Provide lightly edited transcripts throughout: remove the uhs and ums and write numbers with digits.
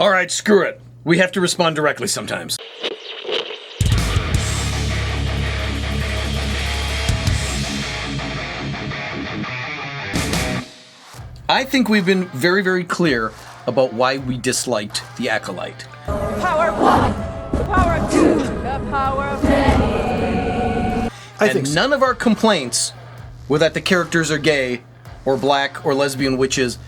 All right, screw it. We have to respond directly sometimes. I think we've been very, very clear about why we disliked the Acolyte. Power of one, the power of two, the power of many. I think none of our complaints were that the characters are gay, or black, or lesbian witches,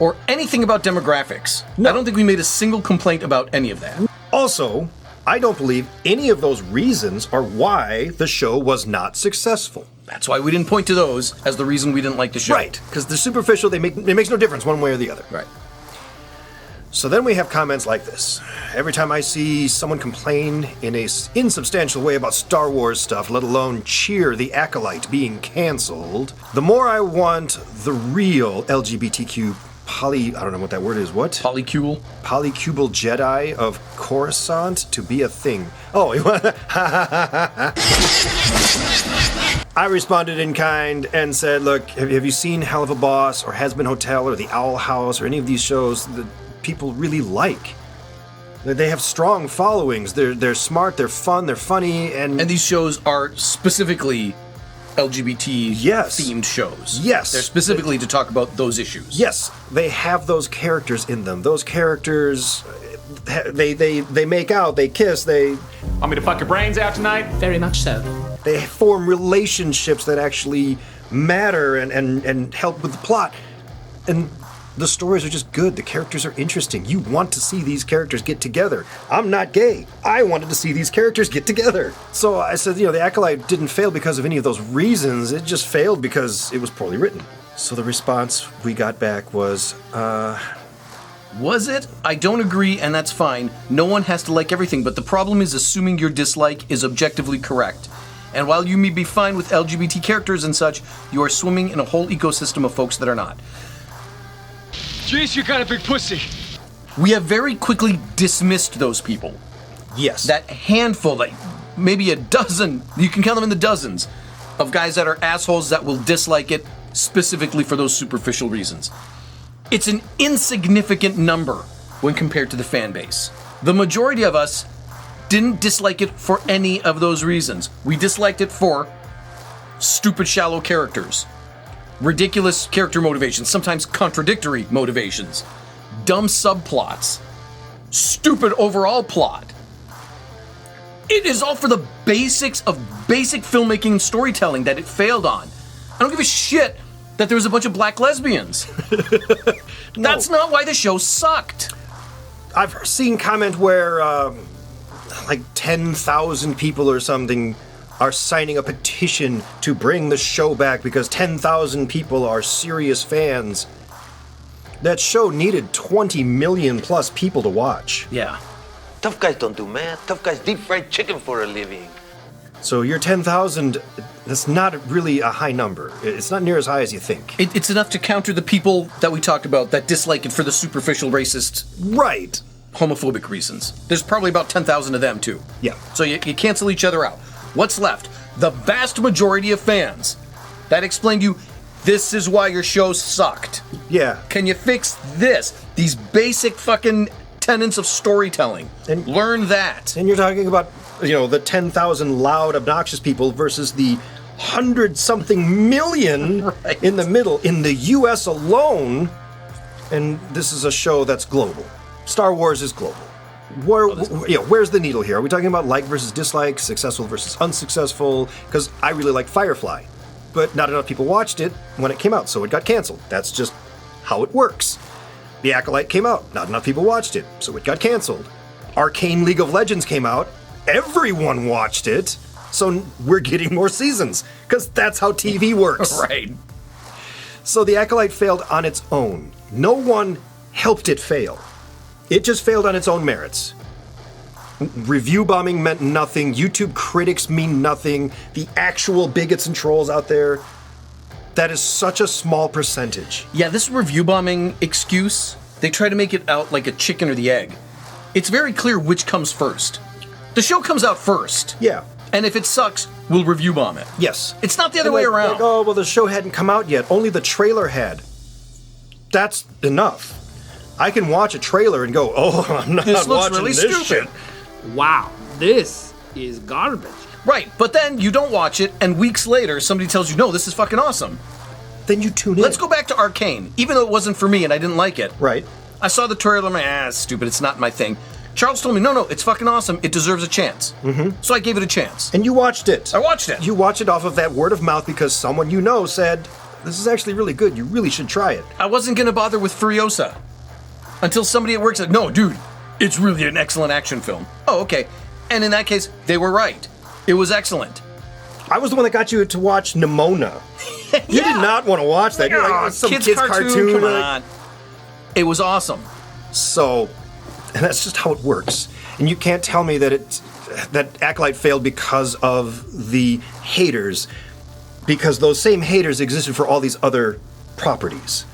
or anything about demographics. No. I don't think we made a single complaint about any of that. Also, I don't believe any of those reasons are why the show was not successful. That's why we didn't point to those as the reason we didn't like the show. Right, because they're superficial, it makes no difference one way or the other. Right. So then we have comments like this. Every time I see someone complain in a insubstantial way about Star Wars stuff, let alone cheer the Acolyte being canceled, the more I want the real LGBTQ I don't know what that word is, what? Polycule Jedi of Coruscant to be a thing. Oh, I responded in kind and said, look, have you seen Hell of a Boss or Has-Been Hotel or The Owl House or any of these shows that people really like? They have strong followings. They're smart, they're fun, they're funny, and these shows are specifically LGBT themed shows. Yes. They're specifically to talk about those issues. Yes. They have those characters in them. Those characters, they make out, they kiss, they... Want me to fuck your brains out tonight? Very much so. They form relationships that actually matter and help with the plot. And the stories are just good. The characters are interesting. You want to see these characters get together. I'm not gay. I wanted to see these characters get together. So I said, the Acolyte didn't fail because of any of those reasons. It just failed because it was poorly written. So the response we got back was, Was it? I don't agree, and that's fine. No one has to like everything, but the problem is assuming your dislike is objectively correct. And while you may be fine with LGBT characters and such, you are swimming in a whole ecosystem of folks that are not. Jeez, you got a big pussy. We have very quickly dismissed those people. Yes. That handful, like maybe a dozen, you can count them in the dozens, of guys that are assholes that will dislike it specifically for those superficial reasons. It's an insignificant number when compared to the fan base. The majority of us didn't dislike it for any of those reasons. We disliked it for stupid, shallow characters, ridiculous character motivations, sometimes contradictory motivations, dumb subplots, stupid overall plot. It is all for the basics of basic filmmaking and storytelling that it failed on. I don't give a shit that there was a bunch of black lesbians. That's not why the show sucked. I've seen comment where like 10,000 people or something are signing a petition to bring the show back because 10,000 people are serious fans. That show needed 20 million plus people to watch. Yeah. Tough guys don't do math. Tough guys deep fried chicken for a living. So your 10,000, that's not really a high number. It's not near as high as you think. It's enough to counter the people that we talked about that dislike it for the superficial, racist, right, homophobic reasons. There's probably about 10,000 of them too. Yeah. So you cancel each other out. What's left? The vast majority of fans that explain to you, this is why your show sucked. Yeah. Can you fix this? These basic fucking tenets of storytelling. And learn that. And you're talking about, the 10,000 loud, obnoxious people versus the 100-something million right. in the middle, in the US alone. And this is a show that's global. Star Wars is global. Where's the needle here? Are we talking about like versus dislike, successful versus unsuccessful? Because I really like Firefly, but not enough people watched it when it came out, so it got canceled. That's just how it works. The Acolyte came out, not enough people watched it, so it got canceled. Arcane League of Legends came out, everyone watched it, so we're getting more seasons, because that's how TV works. Right. So the Acolyte failed on its own. No one helped it fail. It just failed on its own merits. Review bombing meant nothing. YouTube critics mean nothing. The actual bigots and trolls out there, that is such a small percentage. Yeah, this review bombing excuse, they try to make it out like a chicken or the egg. It's very clear which comes first. The show comes out first. Yeah. And if it sucks, we'll review bomb it. Yes. It's not the other way around. Well, the show hadn't come out yet. Only the trailer had. That's enough. I can watch a trailer and go, oh, I'm not This looks watching really this stupid. shit. Wow, this is garbage. Right, but then you don't watch it, and weeks later, somebody tells you, no, this is fucking awesome. Then you tune in. Let's go back to Arcane. Even though it wasn't for me and I didn't like it, Right. I saw the trailer, I'm like, it's stupid, it's not my thing. Charles told me, no, it's fucking awesome, it deserves a chance. Mm-hmm. So I gave it a chance. And you watched it. I watched it. You watched it off of that word of mouth because someone you know said, this is actually really good. You really should try it. I wasn't going to bother with Furiosa until somebody at work said, no, dude, it's really an excellent action film. Oh, okay. And in that case, they were right. It was excellent. I was the one that got you to watch Nimona. You did not want to watch that. You're like, Oh, "It's some kids' kid's cartoon, come Like- on. It was awesome. So, and that's just how it works. And you can't tell me that that Acolyte failed because of the haters, because those same haters existed for all these other properties.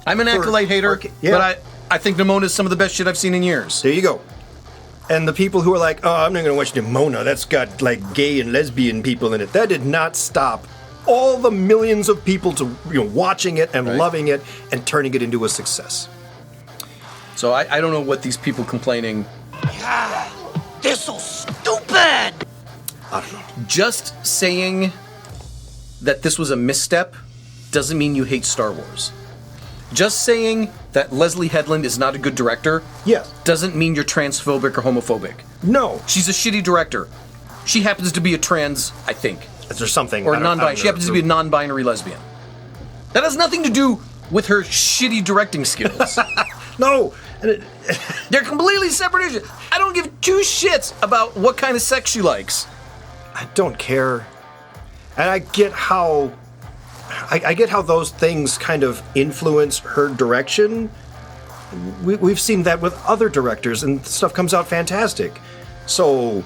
I'm an Acolyte hater, yeah. but I think Nimona is some of the best shit I've seen in years. There you go. And the people who are like, oh, I'm not going to watch Nimona, that's got like gay and lesbian people in it. That did not stop all the millions of people to watching it and loving it and turning it into a success. So I don't know what these people complaining. They're so stupid! I don't know. Just saying that this was a misstep doesn't mean you hate Star Wars. Just saying that Leslie Headland is not a good director Yes. doesn't mean you're transphobic or homophobic. No. She's a shitty director. She happens to be a trans, I think, Is there something? or I don't- I non-binary. don't She happens to be a non-binary lesbian. That has nothing to do with her shitty directing skills. No. And They're completely separate issues. I don't give two shits about what kind of sex she likes. I don't care. And I get how I get how those things kind of influence her direction. We've seen that with other directors, and stuff comes out fantastic. So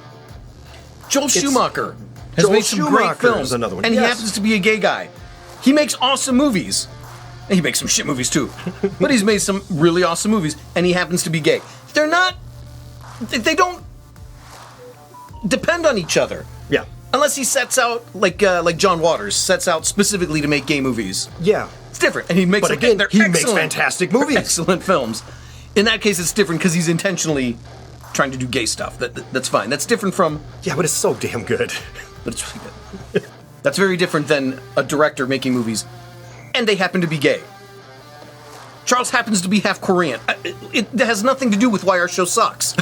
Joel Schumacher has Joel made some great Schumacher films, is another one, and he yes. happens to be a gay guy. He makes awesome movies. And he makes some shit movies too, but he's made some really awesome movies, and he happens to be gay. They're not. They don't depend on each other. yeah, Unless he sets out like John Waters sets out specifically to make gay movies. yeah. It's different, and he makes. But them, again, they're he makes excellent- fantastic movies. excellent films. In that case, it's different because he's intentionally trying to do gay stuff. That's fine. That's different from. Yeah, but it's so damn good. But it's really good. That's very different than a director making movies, and they happen to be gay. Charles happens to be half Korean. It has nothing to do with why our show sucks.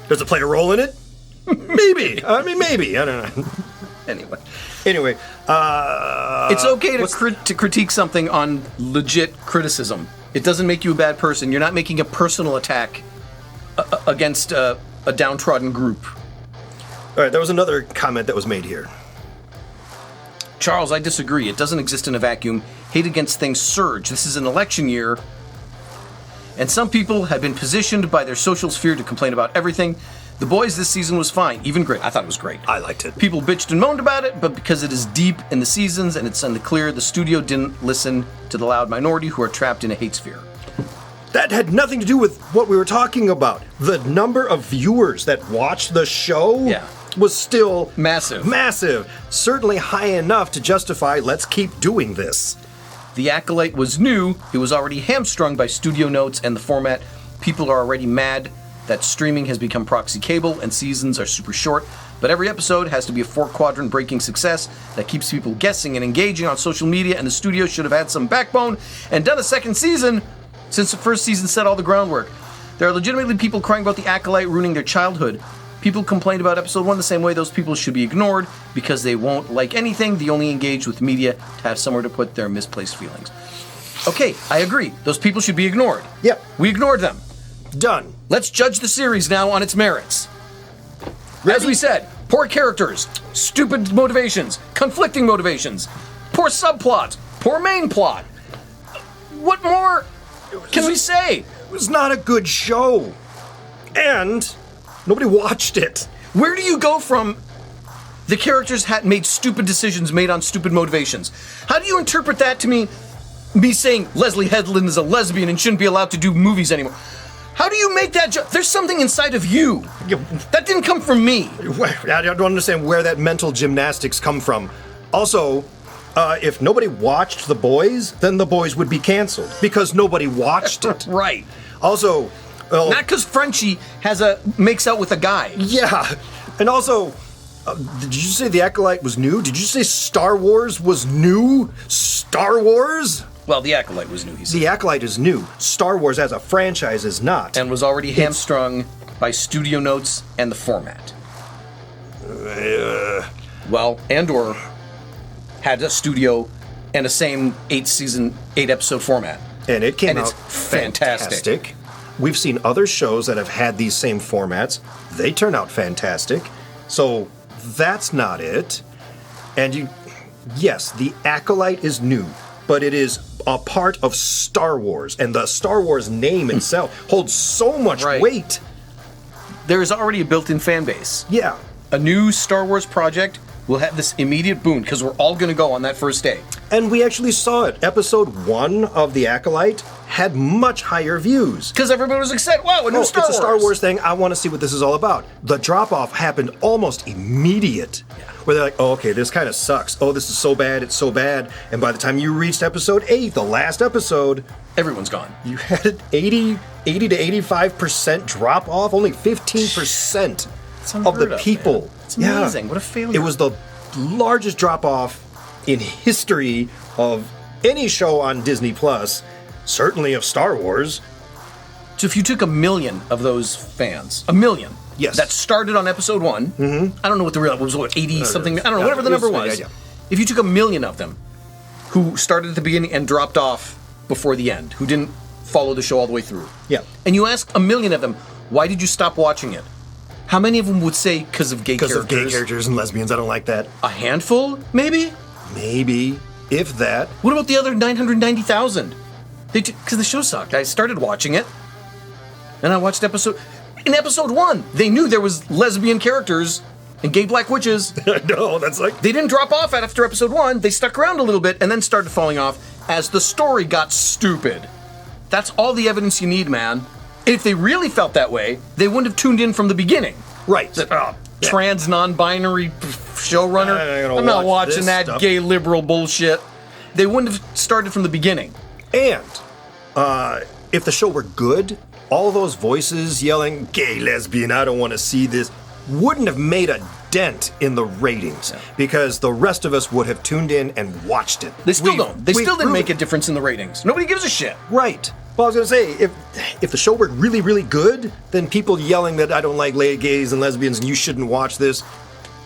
Does it play a role in it? Maybe. I mean, maybe. I don't know. Anyway, it's okay what's- to critique something on legit criticism. It doesn't make you a bad person. You're not making a personal attack against a downtrodden group. All right, there was another comment that was made here. Charles, I disagree. It doesn't exist in a vacuum. Hate against things surge. This is an election year, and some people have been positioned by their social sphere to complain about everything. The Boys this season was fine, even great. I thought it was great. I liked it. People bitched and moaned about it, but because it is deep in the seasons and it's unclear, the studio didn't listen to the loud minority who are trapped in a hate sphere. That had nothing to do with what we were talking about. The number of viewers that watched the show was still Massive. Massive. Certainly high enough to justify, let's keep doing this. The Acolyte was new. It was already hamstrung by studio notes and the format. People are already mad that streaming has become proxy cable and seasons are super short. But every episode has to be a 4-quadrant breaking success that keeps people guessing and engaging on social media, and the studio should have had some backbone and done a second season since the first season set all the groundwork. There are legitimately people crying about the Acolyte ruining their childhood. People complained about episode 1 the same way. Those people should be ignored because they won't like anything. They only engage with media to have somewhere to put their misplaced feelings. Okay, I agree. Those people should be ignored. Yep. We ignored them. Done. Let's judge the series now on its merits. As we said, poor characters, stupid motivations, conflicting motivations, poor subplots, poor main plot. What more can we say? It was not a good show. And nobody watched it. Where do you go from the characters had made stupid decisions made on stupid motivations? How do you interpret that to me saying Leslie Headland is a lesbian and shouldn't be allowed to do movies anymore? How do you make that there's something inside of you. That didn't come from me. I don't understand where that mental gymnastics come from. Also, if nobody watched The Boys, then The Boys would be canceled because nobody watched it. Right. Also, Not because Frenchie makes out with a guy. yeah, and also, did you say The Acolyte was new? Did you say Star Wars was new? Star Wars? Well, The Acolyte was new, he said. The Acolyte is new. Star Wars as a franchise is not. And was already hamstrung by studio notes and the format. Well, Andor had a studio and a same 8-episode format. And it came And out it's fantastic. We've seen other shows that have had these same formats. They turn out fantastic. So that's not it. And yes, The Acolyte is new, but it is a part of Star Wars, and the Star Wars name itself holds so much Right. weight. There is already a built-in fan base. Yeah. A new Star Wars project will have this immediate boon because we're all going to go on that first day. And we actually saw it. Episode 1 of The Acolyte had much higher views. Because everybody was excited. Wow, a new Star Wars. It's a Star Wars thing. I want to see what this is all about. The drop-off happened almost immediate. Where they're like, oh, okay, this kind of sucks. Oh, this is so bad, it's so bad. And by the time you reached episode 8, the last episode, Everyone's gone. you had an 80 to 85% drop-off. Only 15% of the people. Man. It's amazing. What a failure. It was the largest drop-off in history of any show on Disney Plus, certainly of Star Wars. So if you took 1 million of those fans, 1 million, Yes. that started on episode 1, I don't know what the real was, 80 something, I don't know, whatever the number was. Yeah. If you took 1 million of them who started at the beginning and dropped off before the end, who didn't follow the show all the way through, Yeah. and you ask 1 million of them, why did you stop watching it? How many of them would say because of gay Because characters? of gay characters and lesbians, I don't like that. A handful, maybe? Maybe, if that. What about the other 990,000? Because the show sucked. I started watching it, and I watched in episode 1, they knew there was lesbian characters and gay black witches. No, that's like... They didn't drop off after episode 1. They stuck around a little bit and then started falling off as the story got stupid. That's all the evidence you need, man. If they really felt that way, they wouldn't have tuned in from the beginning. Right. Trans, non-binary showrunner. I ain't gonna I'm not watch watching this that stuff. gay liberal bullshit. They wouldn't have started from the beginning. And if the show were good, all those voices yelling, gay, lesbian, I don't want to see this, wouldn't have made a dent in the ratings because the rest of us would have tuned in and watched it. They still don't. They still didn't make a it. difference in the ratings. Nobody gives a shit. Right. Well, I was going to say, if the show were really, really good, then people yelling that I don't like gays and lesbians and you shouldn't watch this,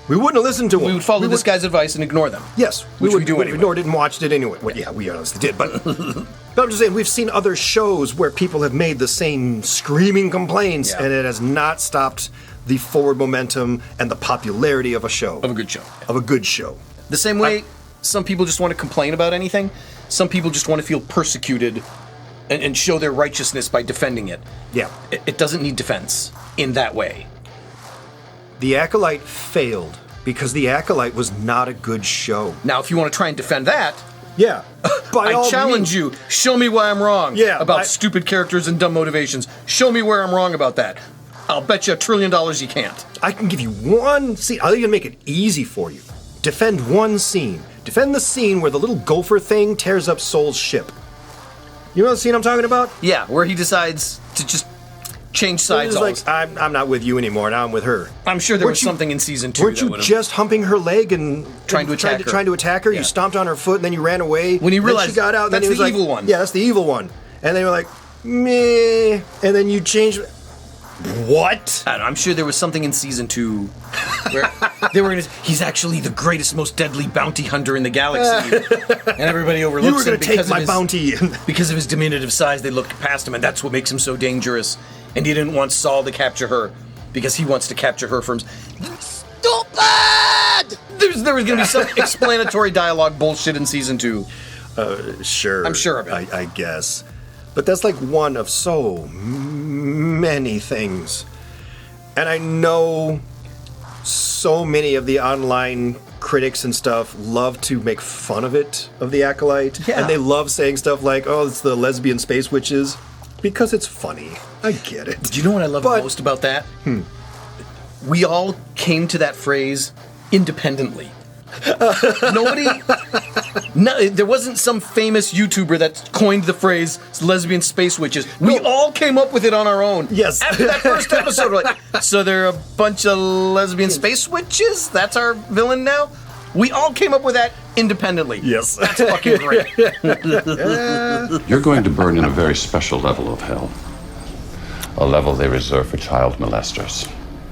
we wouldn't have listened to them. We would follow this guy's advice and ignore them. Yes, Which we do would anyway. have ignored it and watched it anyway. Well, yeah, we honestly did, but I'm just saying we've seen other shows where people have made the same screaming complaints, Yeah. and it has not stopped the forward momentum and the popularity of a show. Of a good show. Of a good show. The same way some people just want to complain about anything, some people just want to feel persecuted and show their righteousness by defending it. Yeah. It doesn't need defense in that way. The Acolyte failed because The Acolyte was not a good show. Now, if you want to try and defend that, Yeah. By all I challenge means. you. Show me why I'm wrong about I- stupid characters and dumb motivations. Show me where I'm wrong about that. I'll bet you $1 trillion you can't. I can give you one scene. I'll even make it easy for you. Defend one scene. Defend the scene where the little gopher thing tears up Soul's ship. You know the scene I'm talking about? Yeah, where he decides to just change sides. It's like, I'm not with you anymore, now I'm with her. I'm sure there Weren't was you- something in season 2 Weren't that you would've- just humping her leg and Trying to attack her. trying to attack her? Yeah. You stomped on her foot and then you ran away. When he Then realized she got out, and then that's he was the like, evil one. Yeah, that's the evil one. And they were like, meh. And then you changed. What? I don't know, I'm sure there was something in season 2 where they were gonna. He's actually the greatest, most deadly bounty hunter in the galaxy, and everybody overlooks You were him going to take because my of his, bounty. because of his diminutive size. They looked past him, and that's what makes him so dangerous. And he didn't want Saul to capture her because he wants to capture her from. Stupid! There was going to be some explanatory dialogue bullshit in season 2. Sure. I'm sure of it. I guess. But that's like one of so many things. And I know so many of the online critics and stuff love to make fun of it, of the Acolyte. Yeah. And they love saying stuff like, oh, it's the lesbian space witches. Because it's funny. I get it. Do you know what I love But- most about that? We all came to that phrase independently. No, there wasn't some famous YouTuber that coined the phrase lesbian space witches. We all came up with it on our own. Yes. After that first episode, we're like, so there are a bunch of lesbian space witches? That's our villain now? We all came up with that independently. Yes. That's fucking great. You're going to burn in a very special level of hell. A level they reserve for child molesters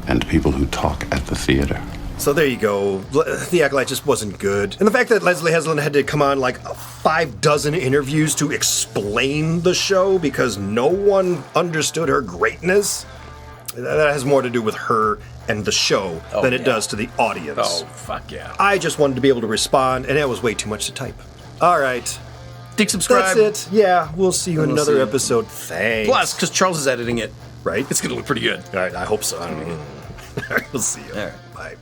and people who talk at the theater. So there you go. The Acolyte just wasn't good. And the fact that Leslie Heslin had to come on like 6 interviews to explain the show because no one understood her greatness, that has more to do with her and the show than it does to the audience. Oh, fuck yeah. I just wanted to be able to respond, and it was way too much to type. All right. Dick, subscribe. That's it. Yeah, we'll see you in We'll another see you. episode. Thanks. Plus, because Charles is editing it, right? it's going to look pretty good. All right, I hope so. I don't know. All right, we'll see you. All right. Bye.